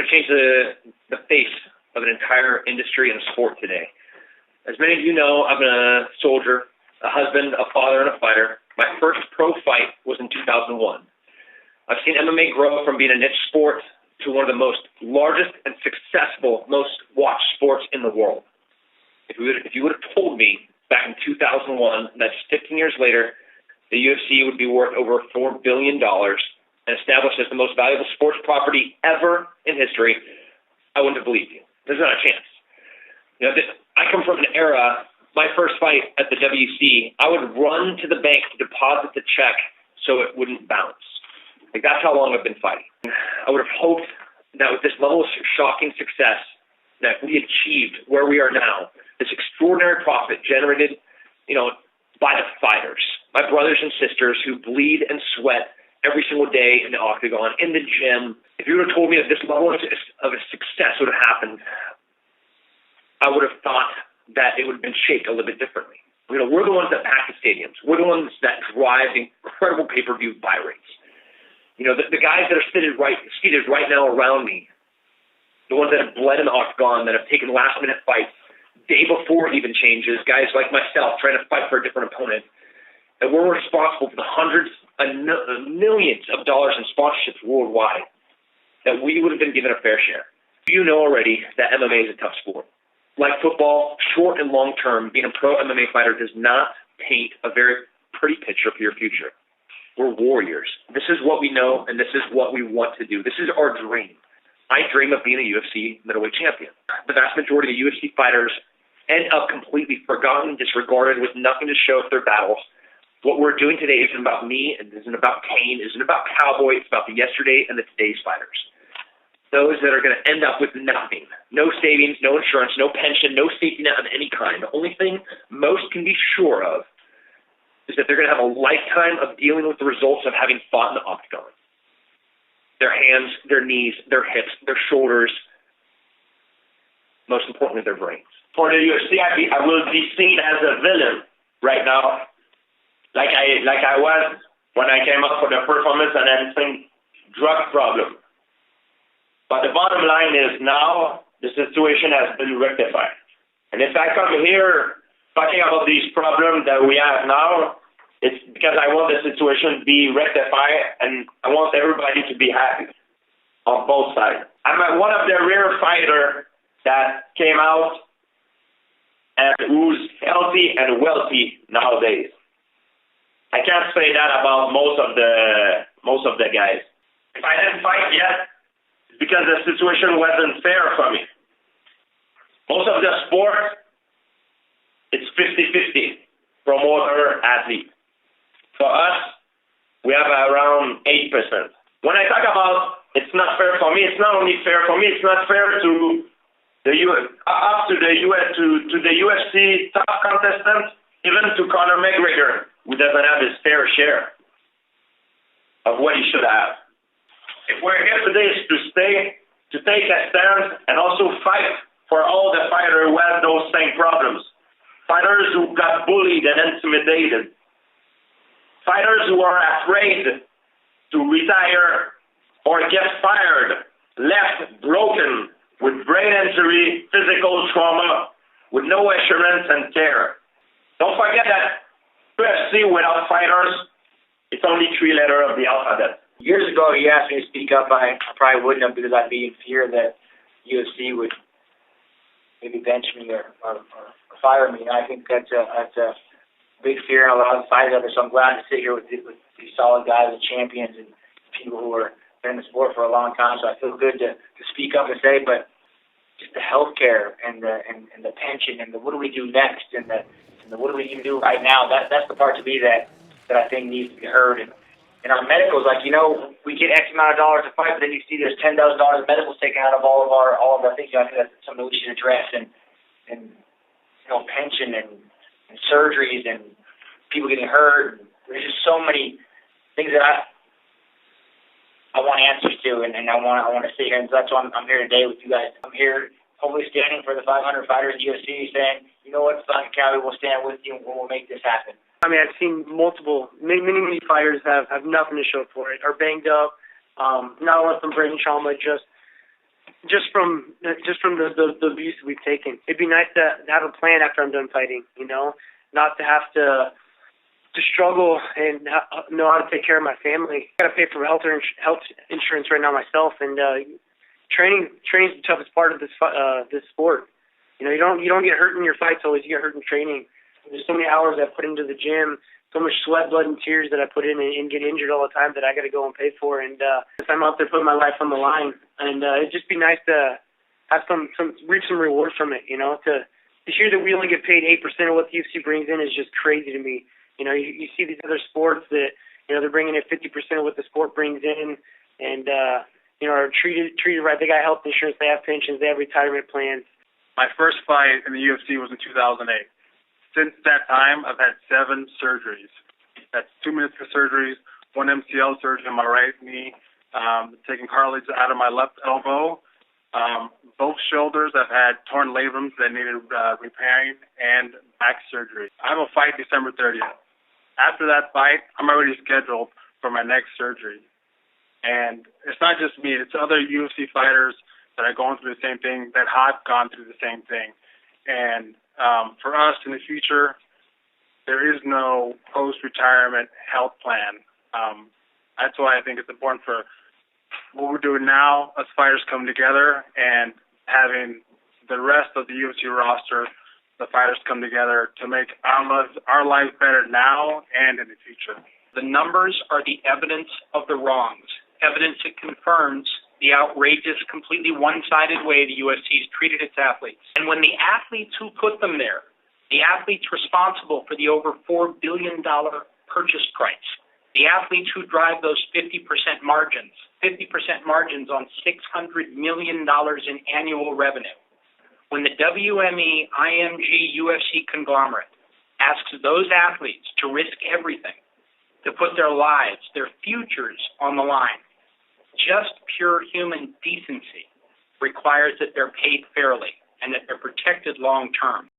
going to change the face of an entire industry and sport today. As many of you know, I'm a soldier, a husband, a father, and a fighter. My first pro fight was in 2001. I've seen MMA grow from being a niche sport to one of the most largest and successful, most watched sports in the world. If you would have told me back in 2001 that 15 years later, the UFC would be worth over $4 billion and established as the most valuable sports property ever in history, I wouldn't have believed you. There's not a chance. I come from an era, my first fight at the WC, I would run to the bank to deposit the check so it wouldn't bounce. That's how long I've been fighting. I would have hoped that with this level of shocking success that we achieved where we are now, this extraordinary profit generated, by the fighters, my brothers and sisters who bleed and sweat every single day in the octagon, in the gym. If you would have told me that this level of a success would have happened, I would have thought that it would have been shaped a little bit differently. We're the ones that pack the stadiums. We're the ones that drive incredible pay-per-view buy rates. The guys that are seated right now around me, the ones that have bled in the octagon, that have taken last-minute fights, day before it even changes, guys like myself trying to fight for a different opponent, and we're responsible for the hundreds and millions of dollars in sponsorships worldwide, that we would have been given a fair share. You know already that MMA is a tough sport. Like football, short and long term, being a pro MMA fighter does not paint a very pretty picture for your future. We're warriors. This is what we know, and this is what we want to do. This is our dream. I dream of being a UFC middleweight champion. The vast majority of UFC fighters end up completely forgotten, disregarded, with nothing to show for their battles. What we're doing today isn't about me, it isn't about Cain, it isn't about Cowboy, it's about the yesterday and the today's fighters. Those that are going to end up with nothing. No savings, no insurance, no pension, no safety net of any kind. The only thing most can be sure of is that they're going to have a lifetime of dealing with the results of having fought in the octagon. Their hands, their knees, their hips, their shoulders, most importantly, their brains. For the UFC, I will be seen as a villain right now, like I was when I came up for the performance enhancing drug problem. But the bottom line is now the situation has been rectified. And if I come here talking about these problems that we have now, it's because I want the situation to be rectified and I want everybody to be happy on both sides. I'm one of the rare fighters that came out and who's healthy and wealthy nowadays. I can't say that about most of the guys. If I didn't fight yet, it's because the situation wasn't fair for me. Most of the sport, it's 50-50, promoter, athlete. For us, we have around 8%. When I talk about it's not fair for me, it's not only fair for me, it's not fair to the UFC top contestant, even to Conor McGregor, who doesn't have his fair share of what he should have. If we're here today is to take a stand and also fight for all the fighters who have those same problems. Fighters who got bullied and intimidated. Fighters who are afraid to retire or get fired, left broken, with brain injury, physical trauma, with no assurance and care. Don't forget that UFC without fighters, it's only 3 letters of the alphabet. Years ago, you asked me to speak up. I probably wouldn't have because I'd be in fear that UFC would maybe bench me or fire me. And I think that's a big fear in a lot of fighters out there. So I'm glad to sit here with these solid guys and champions and people who are been in the sport for a long time. So I feel good to speak up and say, but just the healthcare and the pension and the what do we do next and the what do we even do right now? That's the part to me that I think needs to be heard. And our medicals, we get X amount of dollars to fight, but then you see there's $10,000 of medicals taken out of all of our things. I think that's something we should address and pension and surgeries and people getting hurt. There's just so many things that I want answers to, and I want to sit here, and so that's why I'm here today with you guys. I'm here hopefully standing for the 500 fighters in UFC, saying, you know what, Son County, we'll stand with you and we'll make this happen. I mean, I've seen many fighters have nothing to show for it, are banged up, not only from brain trauma, just just from the abuse we've taken. It'd be nice to have a plan after I'm done fighting, you know, not to have to struggle and know how to take care of my family. I got to pay for health insurance right now myself, and training's the toughest part of this sport. You know, you don't get hurt in your fights always. You get hurt in training. There's so many hours I put into the gym, so much sweat, blood, and tears that I put in and get injured all the time that I got to go and pay for. And I'm out there putting my life on the line, and it'd just be nice to have reap some reward from it. You know, to hear that we only get paid 8% of what the UFC brings in is just crazy to me. You know, you see these other sports that, you know, they're bringing in 50% of what the sport brings in, and you know, are treated right. They got health insurance, they have pensions, they have retirement plans. My first fight in the UFC was in 2008. Since that time, I've had 7 surgeries. That's 2 minutes for surgeries, 1 MCL surgery on my right knee, taking cartilage out of my left elbow. Both shoulders, I've had torn labrums that needed repairing, and back surgery. I have a fight December 30th. After that fight, I'm already scheduled for my next surgery. And it's not just me, it's other UFC fighters that are going through the same thing, that have gone through the same thing. And for us in the future, there is no post-retirement health plan. That's why I think it's important for what we're doing now, us fighters coming together and having the rest of the UFC roster, the fighters come together to make our lives better now and in the future. The numbers are the evidence of the wrongs, evidence that confirms the outrageous, completely one-sided way the UFC has treated its athletes. And when the athletes who put them there, the athletes responsible for the over $4 billion purchase price, the athletes who drive those 50% margins on $600 million in annual revenue, when the WME, IMG, UFC conglomerate asks those athletes to risk everything, to put their lives, their futures on the line, just pure human decency requires that they're paid fairly and that they're protected long term.